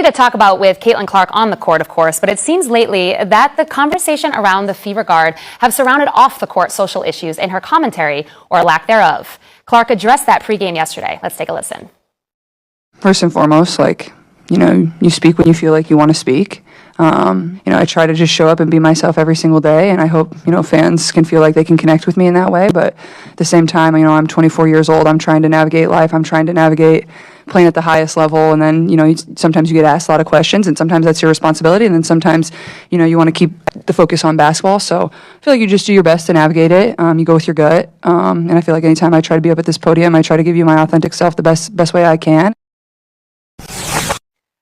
to talk about with Caitlin Clark on the court, of course, but it seems lately that the conversation around the Fever Guard have surrounded off-the-court social issues in her commentary, or lack thereof. Clark addressed that pregame yesterday. Let's take a listen. First and foremost, you speak when you feel like you want to speak. I try to just show up and be myself every single day, and I hope, fans can feel like they can connect with me in that way. But at the same time, I'm 24 years old. I'm trying to navigate life. I'm trying to navigate playing at the highest level. And then, sometimes you get asked a lot of questions, and sometimes that's your responsibility. And then sometimes, you want to keep the focus on basketball. So I feel like you just do your best to navigate it. You go with your gut. And I feel like anytime I try to be up at this podium, I try to give you my authentic self the best way I can.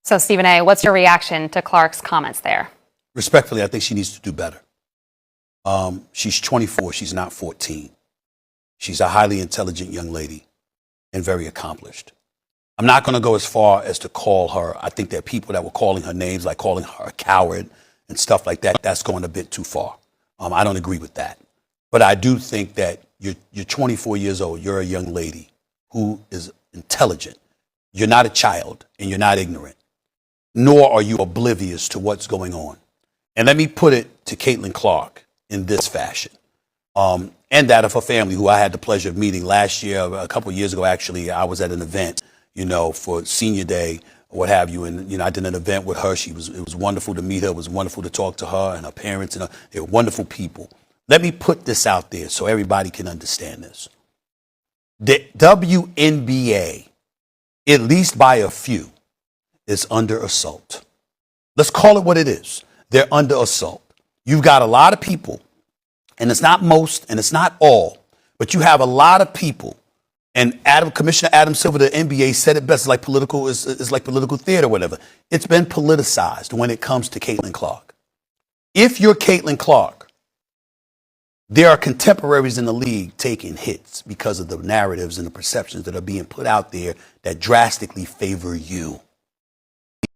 So, Stephen A., what's your reaction to Clark's comments there? Respectfully, I think she needs to do better. She's 24. She's not 14. She's a highly intelligent young lady and very accomplished. I'm not going to go as far as to call her. I think there are people that were calling her names, like calling her a coward and stuff like that. That's going a bit too far. I don't agree with that. But I do think that you're 24 years old. You're a young lady who is intelligent. You're not a child and you're not ignorant, nor are you oblivious to what's going on. And let me put it to Caitlin Clark in this fashion, and that of her family, who I had the pleasure of meeting last year, a couple of years ago, actually. I was at an event, for Senior Day, or what have you, and, I did an event with her. It was wonderful to meet her. It was wonderful to talk to her and her parents, and they were wonderful people. Let me put this out there so everybody can understand this. The WNBA, at least by a few, is under assault. Let's call it what it is. They're under assault. You've got a lot of people, and it's not most, and it's not all, but you have a lot of people. And Commissioner Adam Silver, the NBA, said it best. It's like political theater, whatever. It's been politicized when it comes to Caitlin Clark. If you're Caitlin Clark, there are contemporaries in the league taking hits because of the narratives and the perceptions that are being put out there that drastically favor you.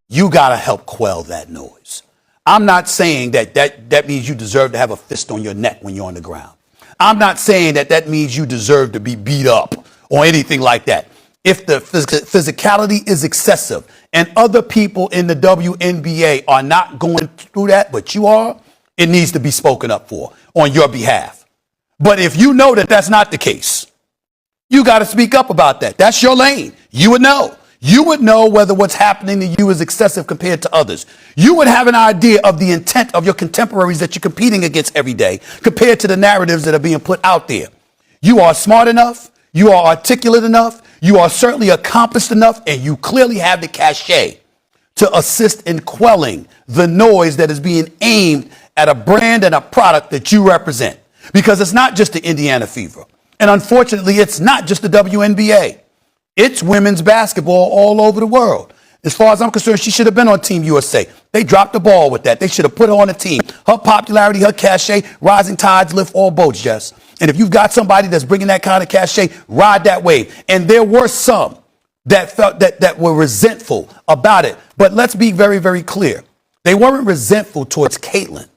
You got to help quell that noise. I'm not saying that means you deserve to have a fist on your neck when you're on the ground. I'm not saying that means you deserve to be beat up or anything like that. If the physicality is excessive and other people in the WNBA are not going through that, but you are, it needs to be spoken up for on your behalf. But if you know that that's not the case, you got to speak up about that. That's your lane. You would know. You would know whether what's happening to you is excessive compared to others. You would have an idea of the intent of your contemporaries that you're competing against every day compared to the narratives that are being put out there. You are smart enough. You are articulate enough. You are certainly accomplished enough, and you clearly have the cachet to assist in quelling the noise that is being aimed at a brand and a product that you represent. Because it's not just the Indiana Fever. And unfortunately, it's not just the WNBA. It's women's basketball all over the world. As far as I'm concerned, she should have been on Team USA. They dropped the ball with that. They should have put her on a team. Her popularity, her cachet, rising tides lift all boats, Jess. And if you've got somebody that's bringing that kind of cachet, ride that wave. And there were some that felt that were resentful about it. But let's be very, very clear. They weren't resentful towards Caitlin.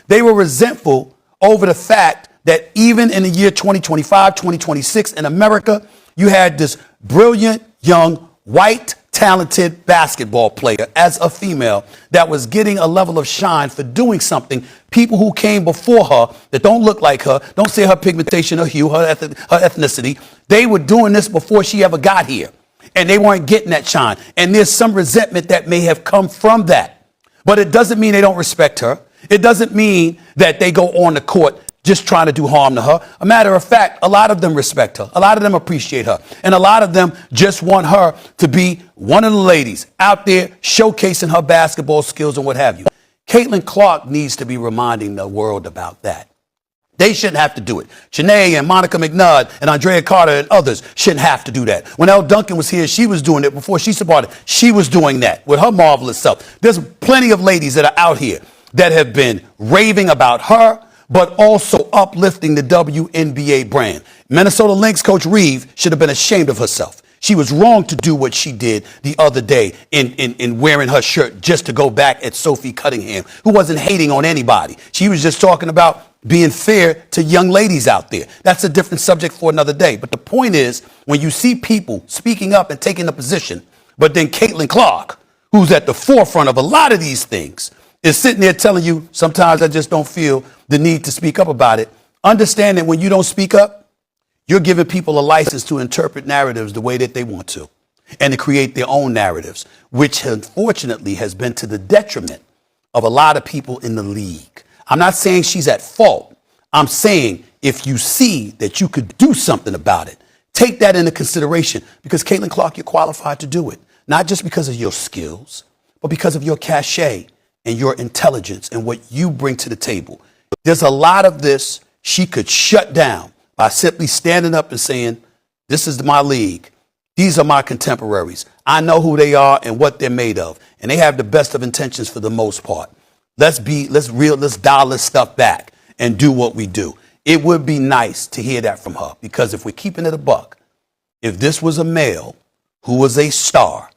They were resentful over the fact that even in the year 2025, 2026 in America, you had this brilliant, young, white, talented basketball player as a female that was getting a level of shine for doing something people who came before her that don't look like her, don't say her pigmentation, her hue, her ethnicity, they were doing this before she ever got here. And they weren't getting that shine. And there's some resentment that may have come from that. But it doesn't mean they don't respect her. It doesn't mean that they go on the court just trying to do harm to her. A matter of fact, a lot of them respect her. A lot of them appreciate her. And a lot of them just want her to be one of the ladies out there showcasing her basketball skills and what have you. Caitlin Clark needs to be reminding the world about that. They shouldn't have to do it. Janae and Monica McNutt and Andrea Carter and others shouldn't have to do that. When Elle Duncan was here, she was doing it. Before she started, she was doing that with her marvelous self. There's plenty of ladies that are out here that have been raving about her, but also uplifting the WNBA brand. Minnesota Lynx coach Reeve should have been ashamed of herself. She was wrong to do what she did the other day in wearing her shirt just to go back at Sophie Cunningham, who wasn't hating on anybody. She was just talking about being fair to young ladies out there. That's a different subject for another day. But the point is, when you see people speaking up and taking a position, but then Caitlin Clark, who's at the forefront of a lot of these things, is sitting there telling you, sometimes I just don't feel the need to speak up about it. Understand that when you don't speak up, you're giving people a license to interpret narratives the way that they want to and to create their own narratives, which unfortunately has been to the detriment of a lot of people in the league. I'm not saying she's at fault. I'm saying if you see that you could do something about it, take that into consideration, because Caitlin Clark, you're qualified to do it, not just because of your skills, but because of your cachet and your intelligence and what you bring to the table. There's a lot of this she could shut down by simply standing up and saying, this is my league. These are my contemporaries. I know who they are and what they're made of. And they have the best of intentions for the most part. Let's dial this stuff back and do what we do. It would be nice to hear that from her, because if we're keeping it a buck, if this was a male who was a star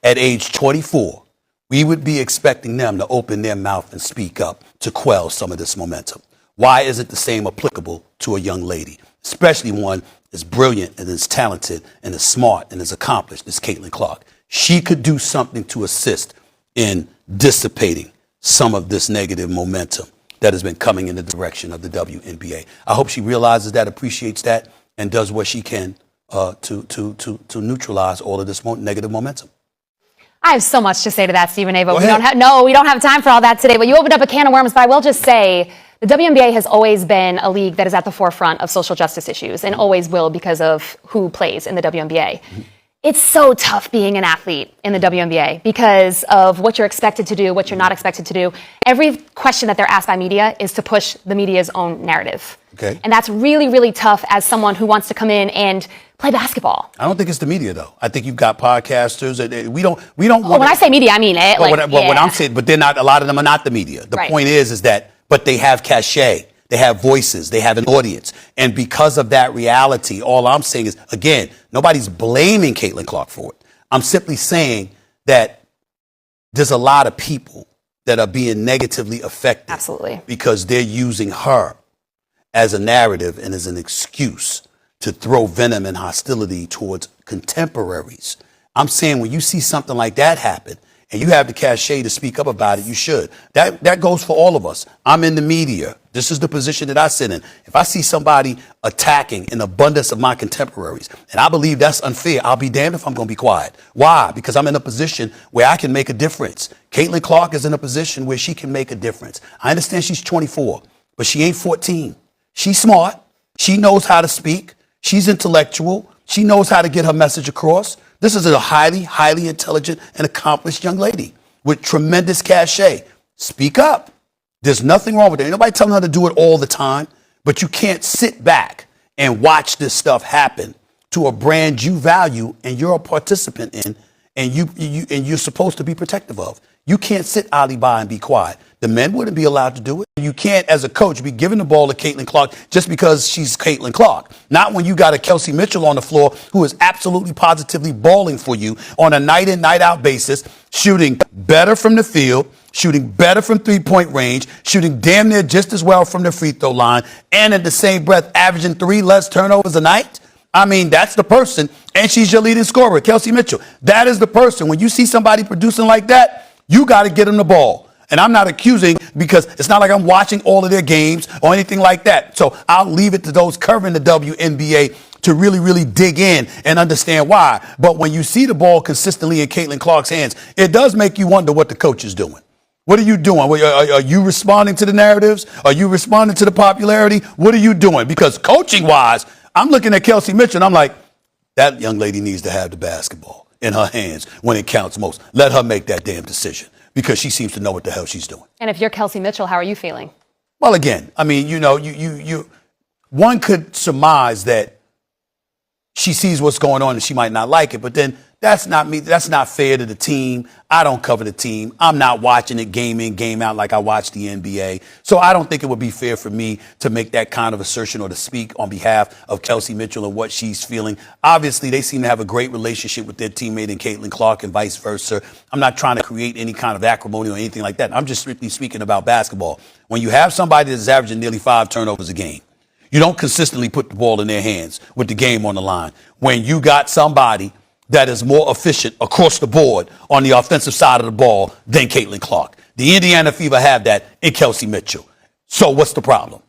at age 24, we would be expecting them to open their mouth and speak up to quell some of this momentum. Why isn't the same applicable to a young lady, especially one as brilliant and as talented and as smart and as accomplished as Caitlin Clark? She could do something to assist in dissipating some of this negative momentum that has been coming in the direction of the WNBA. I hope she realizes that, appreciates that, and does what she can to neutralize all of this negative momentum. I have so much to say to that, Stephen A. But we don't have time for all that today. But you opened up a can of worms. But I will just say the WNBA has always been a league that is at the forefront of social justice issues, and always will, because of who plays in the WNBA. Mm-hmm. It's so tough being an athlete in the WNBA because of what you're expected to do, what you're not expected to do. Every question that they're asked by media is to push the media's own narrative. Okay. And that's really, really tough as someone who wants to come in and play basketball. I don't think it's the media, though. I think you've got podcasters. We don't. When I say media, I mean it. When I'm saying, but they're not. A lot of them are not the media. The point is that, but they have cachet. They have voices. They have an audience. And because of that reality, all I'm saying is, again, nobody's blaming Caitlin Clark for it. I'm simply saying that there's a lot of people that are being negatively affected. Absolutely. Because they're using her as a narrative and as an excuse to throw venom and hostility towards contemporaries. I'm saying when you see something like that happen, and you have the cachet to speak up about it, you should. That goes for all of us. I'm in the media. This is the position that I sit in. If I see somebody attacking an abundance of my contemporaries, and I believe that's unfair, I'll be damned if I'm going to be quiet. Why? Because I'm in a position where I can make a difference. Caitlin Clark is in a position where she can make a difference. I understand she's 24, but she ain't 14. She's smart. She knows how to speak. She's intellectual. She knows how to get her message across. This is a highly, highly intelligent and accomplished young lady with tremendous cachet. Speak up. There's nothing wrong with it. Ain't nobody telling her to do it all the time, but you can't sit back and watch this stuff happen to a brand you value and you're a participant in, and you're supposed to be protective of. You can't sit idly by and be quiet. The men wouldn't be allowed to do it. You can't, as a coach, be giving the ball to Caitlin Clark just because she's Caitlin Clark. Not when you got a Kelsey Mitchell on the floor who is absolutely positively balling for you on a night in, night out basis, shooting better from the field, shooting better from three-point range, shooting damn near just as well from the free throw line, and in the same breath averaging 3 less turnovers a night. I mean, that's the person, and she's your leading scorer, Kelsey Mitchell. That is the person. When you see somebody producing like that, you got to get them the ball. And I'm not accusing, because it's not like I'm watching all of their games or anything like that. So I'll leave it to those covering the WNBA to really, really dig in and understand why. But when you see the ball consistently in Caitlin Clark's hands, it does make you wonder what the coach is doing. What are you doing? Are you responding to the narratives? Are you responding to the popularity? What are you doing? Because coaching-wise, I'm looking at Kelsey Mitchell, and I'm like, that young lady needs to have the basketball in her hands when it counts most. Let her make that damn decision, because she seems to know what the hell she's doing. And if you're Kelsey Mitchell, how are you feeling? Well, again, I mean, one could surmise that she sees what's going on and she might not like it, but then that's not me. That's not fair to the team. I don't cover the team. I'm not watching it game in, game out like I watch the NBA. So I don't think it would be fair for me to make that kind of assertion or to speak on behalf of Kelsey Mitchell and what she's feeling. Obviously, they seem to have a great relationship with their teammate in Caitlin Clark and vice versa. I'm not trying to create any kind of acrimony or anything like that. I'm just strictly speaking about basketball. When you have somebody that's averaging nearly 5 turnovers a game, you don't consistently put the ball in their hands with the game on the line. When you got somebody that is more efficient across the board on the offensive side of the ball than Caitlin Clark. The Indiana Fever have that in Kelsey Mitchell. So what's the problem?